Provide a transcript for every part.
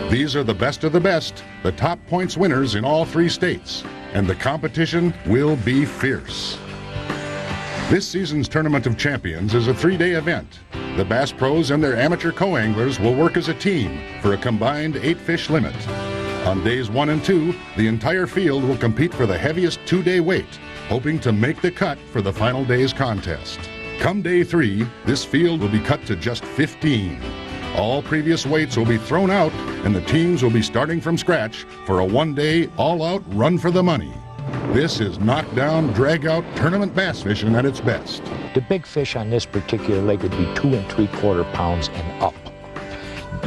These are the best of the best, the top points winners in all 3 states, and the competition will be fierce. This season's Tournament of Champions is a 3-day event. The Bass Pros and their amateur co-anglers will work as a team for a combined 8-fish limit. On days 1 and 2, the entire field will compete for the heaviest 2-day weight, hoping to make the cut for the final day's contest. Come day 3, this field will be cut to just 15. All previous weights will be thrown out, and the teams will be starting from scratch for a 1-day, all-out run for the money. This is knockdown, drag-out tournament bass fishing at its best. The big fish on this particular lake would be 2 3/4 pounds and up.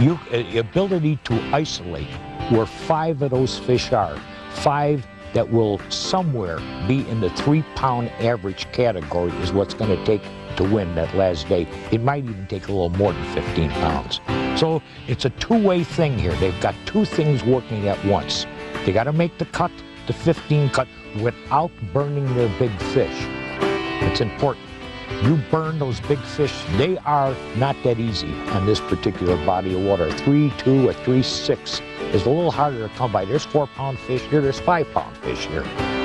Your ability to isolate where 5 of those fish are, 5 that will somewhere be in the 3-pound average category is what's going to take to win that last day. It might even take a little more than 15 pounds. So it's a two-way thing here. They've got 2 things working at once. They got to make the cut, the 15 cut, without burning their big fish. It's important. You burn those big fish, they are not that easy on this particular body of water. 3.2 or 3.6 is a little harder to come by. There's 4-pound fish here, there's 5-pound fish here,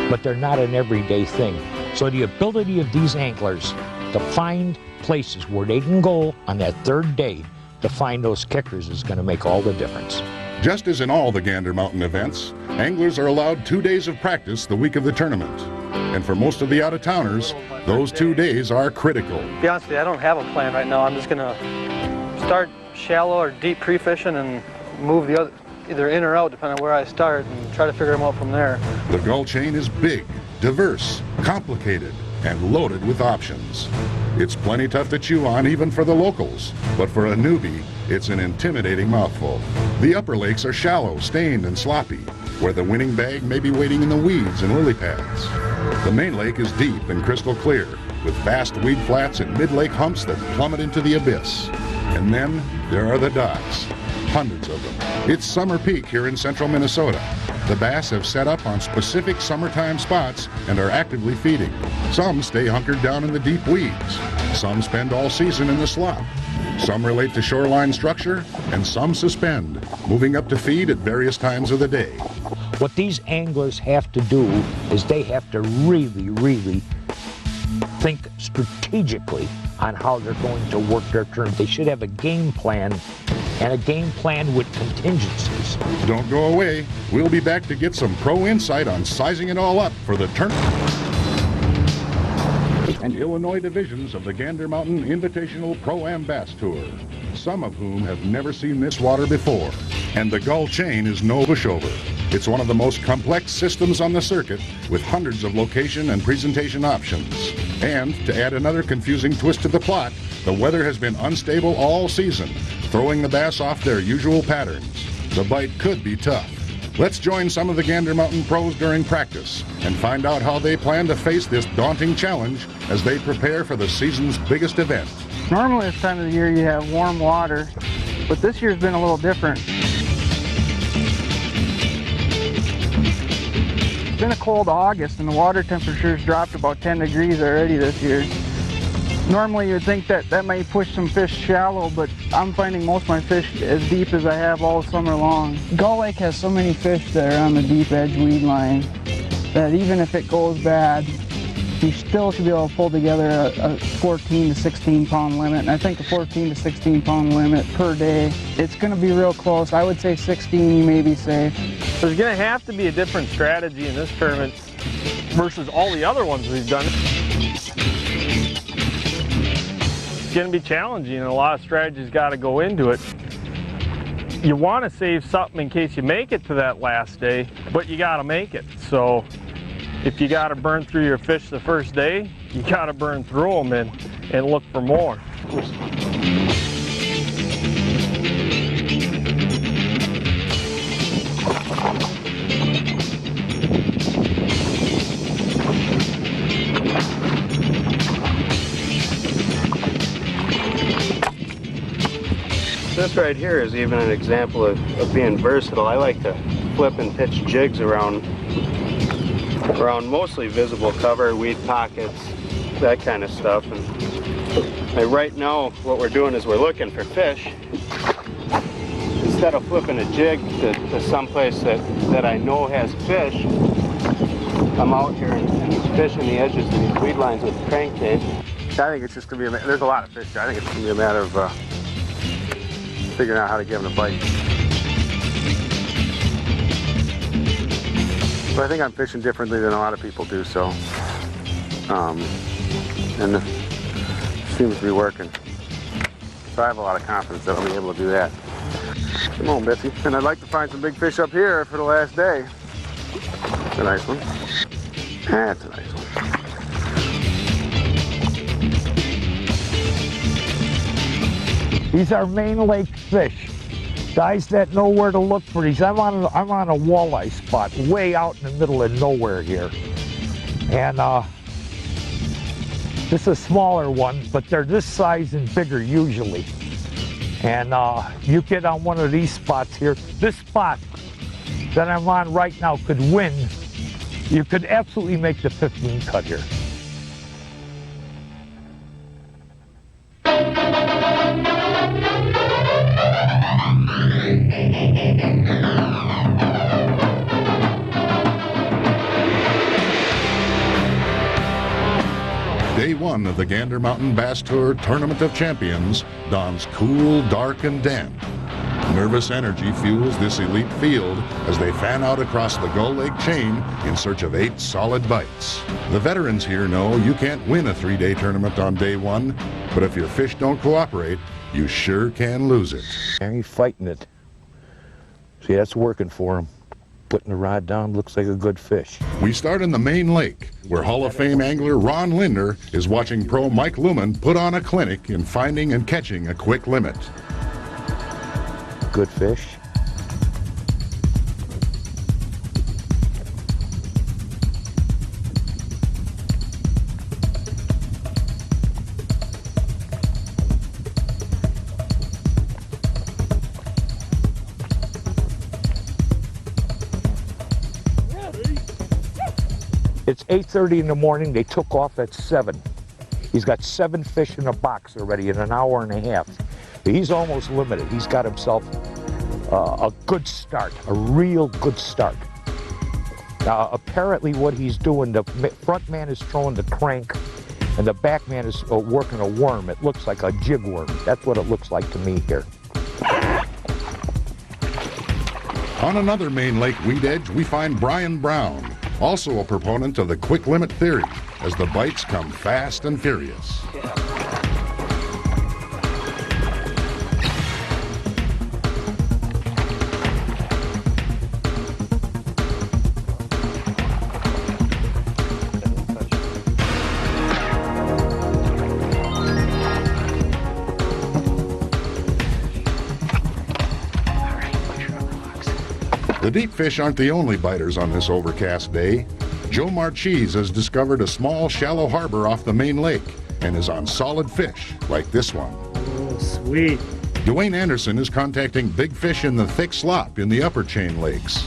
but they're not an everyday thing. So the ability of these anglers to find places where they can go on that 3rd day to find those kickers is going to make all the difference. Just as in all the Gander Mountain events, anglers are allowed 2 days of practice the week of the tournament. And for most of the out-of-towners, those 2 days are critical. To be honest with you, I don't have a plan right now. I'm just going to start shallow or deep pre-fishing and move the other, either in or out, depending on where I start, and try to figure them out from there. The Gull chain is big, diverse, complicated, and loaded with options. It's plenty tough to chew on even for the locals, but for a newbie, it's an intimidating mouthful. The upper lakes are shallow, stained, and sloppy, where the winning bag may be waiting in the weeds and lily pads. The main lake is deep and crystal clear, with vast weed flats and mid-lake humps that plummet into the abyss. And then there are the docks, hundreds of them. It's summer peak here in central Minnesota. The bass have set up on specific summertime spots and are actively feeding. Some stay hunkered down in the deep weeds. Some spend all season in the slop. Some relate to shoreline structure, and some suspend, moving up to feed at various times of the day. What these anglers have to do is they have to really think strategically on how they're going to work their turn. They should have a game plan, and a game plan with contingencies. Don't go away. We'll be back to get some pro insight on sizing it all up for the tournament and Illinois divisions of the Gander Mountain Invitational Pro-Am Bass Tour, some of whom have never seen this water before. And the Gull chain is no pushover. It's one of the most complex systems on the circuit, with hundreds of location and presentation options. And to add another confusing twist to the plot, the weather has been unstable all season, throwing the bass off their usual patterns. The bite could be tough. Let's join some of the Gander Mountain pros during practice and find out how they plan to face this daunting challenge as they prepare for the season's biggest event. Normally this time of the year you have warm water, but this year's been a little different. It's been a cold August and the water temperature's dropped about 10 degrees already this year. Normally you'd think that might push some fish shallow, but I'm finding most of my fish as deep as I have all summer long. Gull Lake has so many fish that are on the deep edge weed line that even if it goes bad, you still should be able to pull together a 14 to 16 pound limit. And I think a 14 to 16 pound limit per day, it's going to be real close. I would say 16 you may be safe. There's going to have to be a different strategy in this tournament versus all the other ones we've done. It's going to be challenging, and a lot of strategies got to go into it. You want to save something in case you make it to that last day, but you got to make it. So if you got to burn through your fish the first day, you got to burn through them and look for more. This right here is even an example of being versatile. I like to flip and pitch jigs around mostly visible cover, weed pockets, that kind of stuff. And right now what we're doing is we're looking for fish. Instead instead of flipping a jig to someplace that I know has fish, I'm out here and fishing the edges of these weed lines with the crankbait. I think it's just going to be, there's a lot of fish there. I think it's going to be a matter of figuring out how to give them a bite. But I think I'm fishing differently than a lot of people do, so, and it seems to be working. So I have a lot of confidence that I'll be able to do that. Come on, Betsy. And I'd like to find some big fish up here for the last day. That's a nice one. That's a nice one. These are main lake fish. Guys that know where to look for these. I'm on a walleye spot way out in the middle of nowhere here. And this is a smaller one, but they're this size and bigger usually. And you get on one of these spots here. This spot that I'm on right now could win. You could absolutely make the 15 cut here. Day one of the Gander Mountain Bass Tour Tournament of Champions dawns cool, dark, and damp. Nervous energy fuels this elite field as they fan out across the Gull Lake chain in search of 8 solid bites. The veterans here know you can't win a 3-day tournament on day one, but if your fish don't cooperate, you sure can lose it. And he's fighting it. See, that's working for him. Putting the rod down looks like a good fish. We start in the main lake, where Hall of Fame angler Ron Linder is watching pro Mike Luman put on a clinic in finding and catching a quick limit. Good fish. It's 8:30 in the morning. They took off at 7. He's got 7 fish in a box already in an hour and a half. He's almost limited. He's got himself a good start, a real good start. Apparently what he's doing, the front man is throwing the crank and the back man is working a worm. It looks like a jig worm. That's what it looks like to me here. On another main lake weed edge, we find Brian Brown, also a proponent of the quick limit theory, as the bites come fast and furious. The deep fish aren't the only biters on this overcast day. Joe Marchese has discovered a small, shallow harbor off the main lake and is on solid fish like this one. Oh, sweet. Dwayne Anderson is contacting big fish in the thick slop in the upper chain lakes.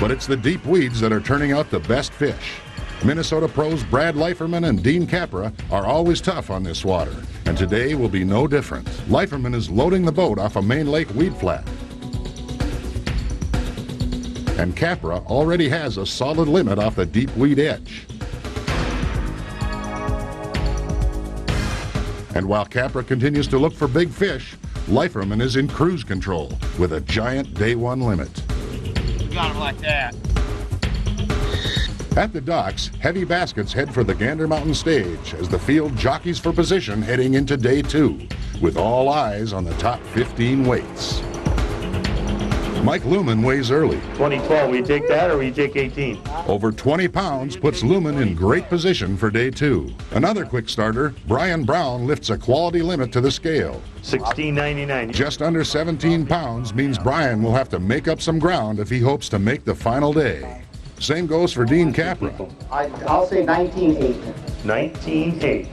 But it's the deep weeds that are turning out the best fish. Minnesota pros Brad Leiferman and Dean Capra are always tough on this water, and today will be no different. Leiferman is loading the boat off a main lake weed flat. And Capra already has a solid limit off the deep weed edge. And while Capra continues to look for big fish, Leiferman is in cruise control with a giant day one limit. Got him like that. At the docks, heavy baskets head for the Gander Mountain stage as the field jockeys for position heading into day 2, with all eyes on the top 15 weights. Mike Luman weighs early. 2012, we take that or we take 18? Over 20 pounds puts Luman in great position for day 2. Another quick starter, Brian Brown, lifts a quality limit to the scale. $16.99. Just under 17 pounds means Brian will have to make up some ground if he hopes to make the final day. Same goes for Dean Capra. I'll say 19.8. 19.8.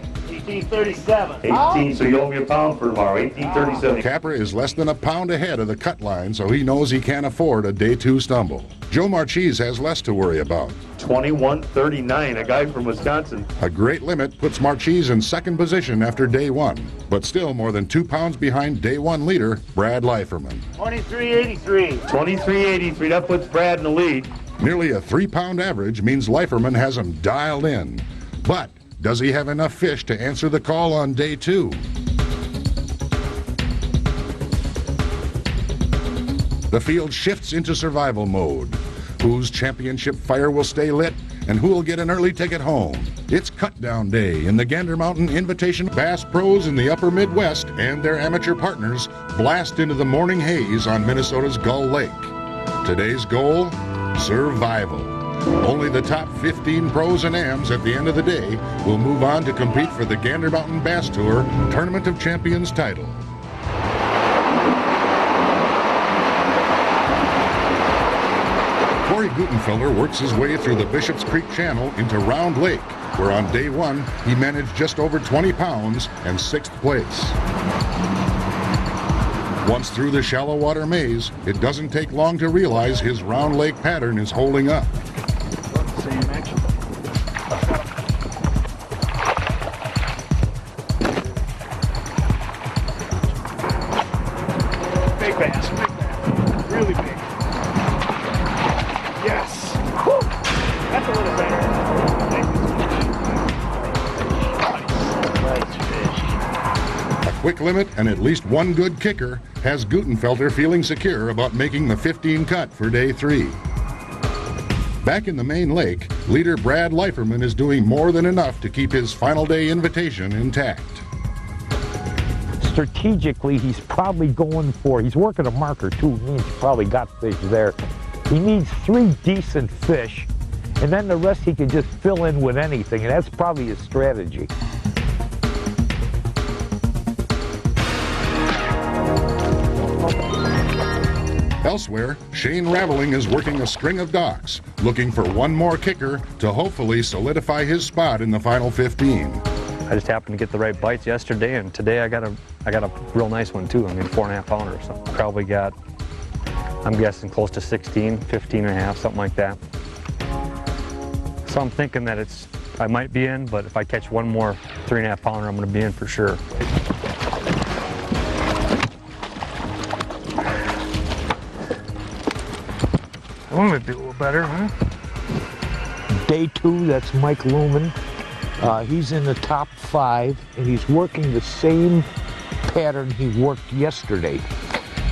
1837. 18, so you owe me a pound for tomorrow. 1837. Capra is less than a pound ahead of the cut line, so he knows he can't afford a day 2 stumble. Joe Marchese has less to worry about. 21:39, a guy from Wisconsin. A great limit puts Marchese in second position after day one, but still more than 2 pounds behind day one leader, Brad Leiferman. 23:83. 23:83, that puts Brad in the lead. Nearly a 3-pound average means Leiferman has him dialed in. But does he have enough fish to answer the call on day two? The field shifts into survival mode. Whose championship fire will stay lit and who will get an early ticket home? It's cut down day in the Gander Mountain Invitation. Bass pros in the upper Midwest and their amateur partners blast into the morning haze on Minnesota's Gull Lake. Today's goal? Survival. Only the top 15 pros and AMs at the end of the day will move on to compete for the Gander Mountain Bass Tour Tournament of Champions title. Corey Gutenfelder works his way through the Bishops Creek Channel into Round Lake, where on day one he managed just over 20 pounds and 6th place. Once through the shallow water maze, it doesn't take long to realize his Round Lake pattern is holding up. Big bass, really big. Yes. Whew. That's a little better. Nice fish. A quick limit and at least one good kicker has Gutenfelder feeling secure about making the 15 cut for day 3. Back in the main lake, leader Brad Leiferman is doing more than enough to keep his final day invitation intact. Strategically, he's probably going for, he's working a marker too, means he's probably got fish there. He needs 3 decent fish, and then the rest he can just fill in with anything, and that's probably his strategy. Elsewhere, Shane Raveling is working a string of docks, looking for one more kicker to hopefully solidify his spot in the final 15. I just happened to get the right bites yesterday, and today I got a real nice one too. I mean, 4.5 pounder or something. Probably got, I'm guessing close to 16, 15 and a half, something like that. So I'm thinking that I might be in, but if I catch one more 3.5 pounder, I'm going to be in for sure. That one might be a little better, huh? Day 2, that's Mike Lumen. He's in the top 5, and he's working the same pattern he worked yesterday.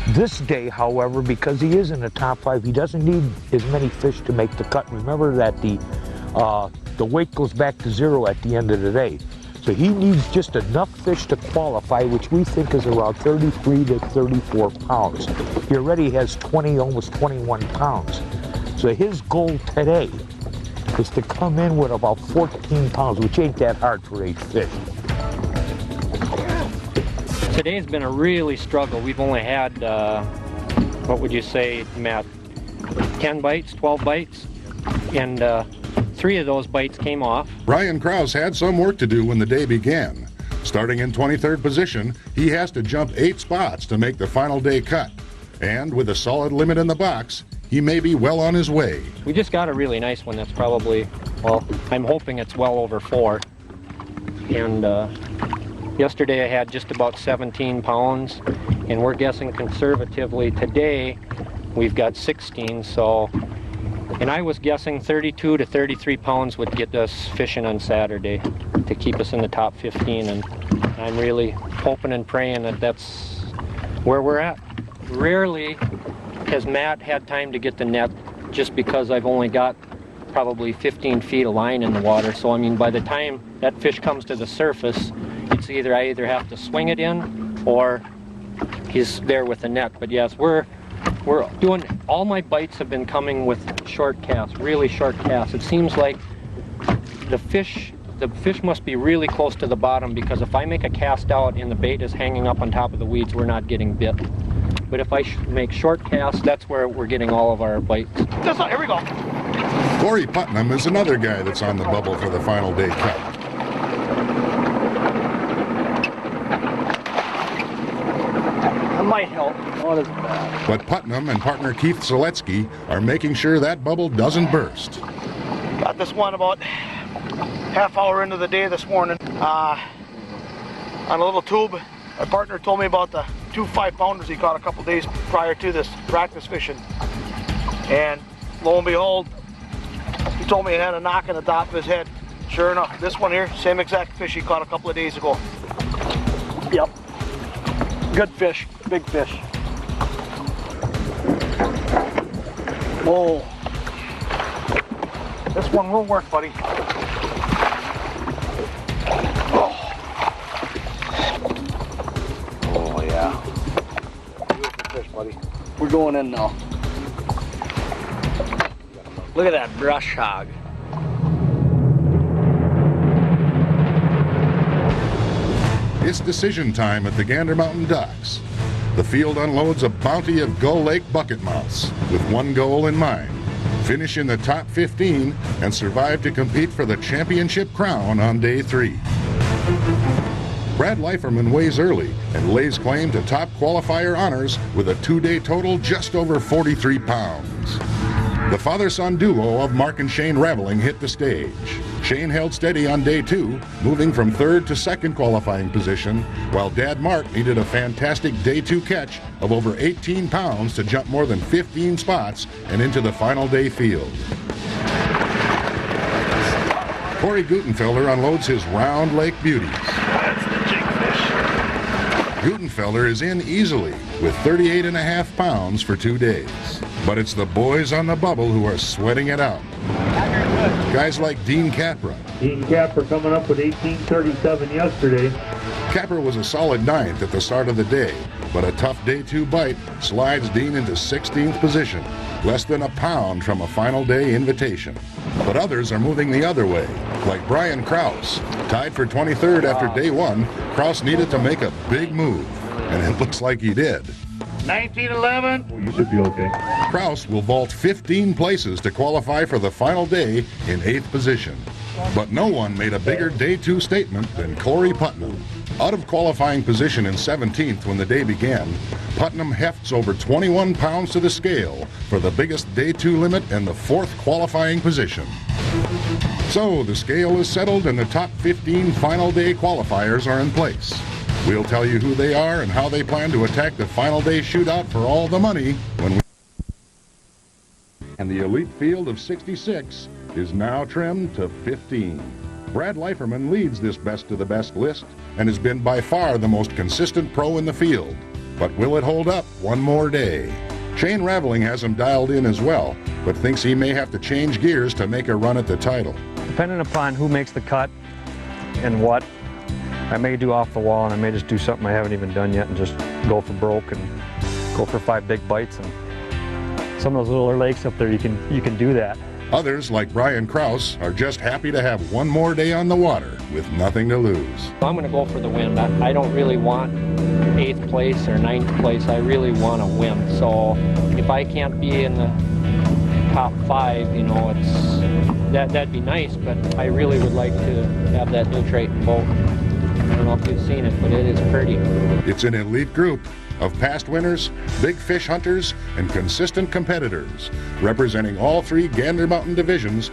This day, however, because he is in the top 5, he doesn't need as many fish to make the cut. Remember that the weight goes back to 0 at the end of the day. So he needs just enough fish to qualify, which we think is around 33 to 34 pounds. He already has 20, almost 21 pounds. So his goal today is to come in with about 14 pounds, which ain't that hard for 8 fish. Today's been a really struggle. We've only had, what would you say, Matt, 10 bites, 12 bites, and 3 of those bites came off. Brian Krause had some work to do when the day began. Starting in 23rd position, he has to jump 8 spots to make the final day cut. And with a solid limit in the box, he may be well on his way. We just got a really nice one that's probably, well, I'm hoping it's well over 4. And yesterday I had just about 17 pounds, and we're guessing conservatively today we've got 16, so, and I was guessing 32 to 33 pounds would get us fishing on Saturday to keep us in the top 15, and I'm really hoping and praying that that's where we're at. Rarely has Matt had time to get the net, just because I've only got probably 15 feet of line in the water. So I mean, by the time that fish comes to the surface, it's either I either have to swing it in or he's there with the net. But yes, we're doing, all my bites have been coming with short casts, really short casts. It seems like the fish must be really close to the bottom, because if I make a cast out and the bait is hanging up on top of the weeds, we're not getting bit. But if I make short casts, that's where we're getting all of our bites. That's not, here we go. Corey Putnam is another guy that's on the bubble for the final day cut. That might help. But Putnam and partner Keith Seletsky are making sure that bubble doesn't burst. Got this one about half hour into the day this morning on a little tube. My partner told me about the 2 5-pounders he caught a couple days prior to this practice fishing. And lo and behold, he told me it had a knock in the top of his head. Sure enough, this one here, same exact fish he caught a couple of days ago. Yep. Good fish, big fish. Whoa. This one will work, buddy. Oh yeah. Beautiful fish, buddy. We're going in now. Look at that brush hog. It's decision time at the Gander Mountain docks. The field unloads a bounty of Gull Lake bucket mouths with one goal in mind: finish in the top 15 and survive to compete for the championship crown on day 3. Brad Leiferman weighs early and lays claim to top qualifier honors with a 2-day total just over 43 pounds. The father-son duo of Mark and Shane Raveling hit the stage. Shane held steady on day 2, moving from 3rd to 2nd qualifying position, while Dad Mark needed a fantastic day 2 catch of over 18 pounds to jump more than 15 spots and into the final day field. Corey Gutenfelder unloads his Round Lake beauties. That's the jigfish. Gutenfelder is in easily with 38.5 pounds for 2 days. But it's the boys on the bubble who are sweating it out. Guys like Dean Capra. Dean Capra coming up with 18:37 yesterday. Capra was a solid 9th at the start of the day, but a tough day 2 bite slides Dean into 16th position, less than a pound from a final day invitation. But others are moving the other way, like Brian Kraus. Tied for 23rd after day 1, Kraus needed to make a big move, and it looks like he did. 1911. Well, you should be okay. Kraus will vault 15 places to qualify for the final day in 8th position. But no one made a bigger day 2 statement than Corey Putnam. Out of qualifying position in 17th when the day began, Putnam hefts over 21 pounds to the scale for the biggest day 2 limit and the 4th qualifying position. So the scale is settled and the top 15 final day qualifiers are in place. We'll tell you who they are and how they plan to attack the final day shootout for all the money when we... And the elite field of 66 is now trimmed to 15. Brad Leiferman leads this best of the best list and has been by far the most consistent pro in the field. But will it hold up one more day? Shane Raveling has him dialed in as well, but thinks he may have to change gears to make a run at the title. Depending upon who makes the cut and what, I may do off the wall and I may just do something I haven't even done yet and just go for broke and go for 5 big bites. And some of those little lakes up there, you can do that. Others, like Brian Kraus, are just happy to have one more day on the water with nothing to lose. I'm going to go for the win. I don't really want 8th place or 9th place. I really want to win. So if I can't be in the top 5, you know, that'd be nice, but I really would like to have that new Triton boat. I don't know if you've seen it, but it is pretty. It's an elite group of past winners, big fish hunters, and consistent competitors, representing all 3 Gander Mountain divisions.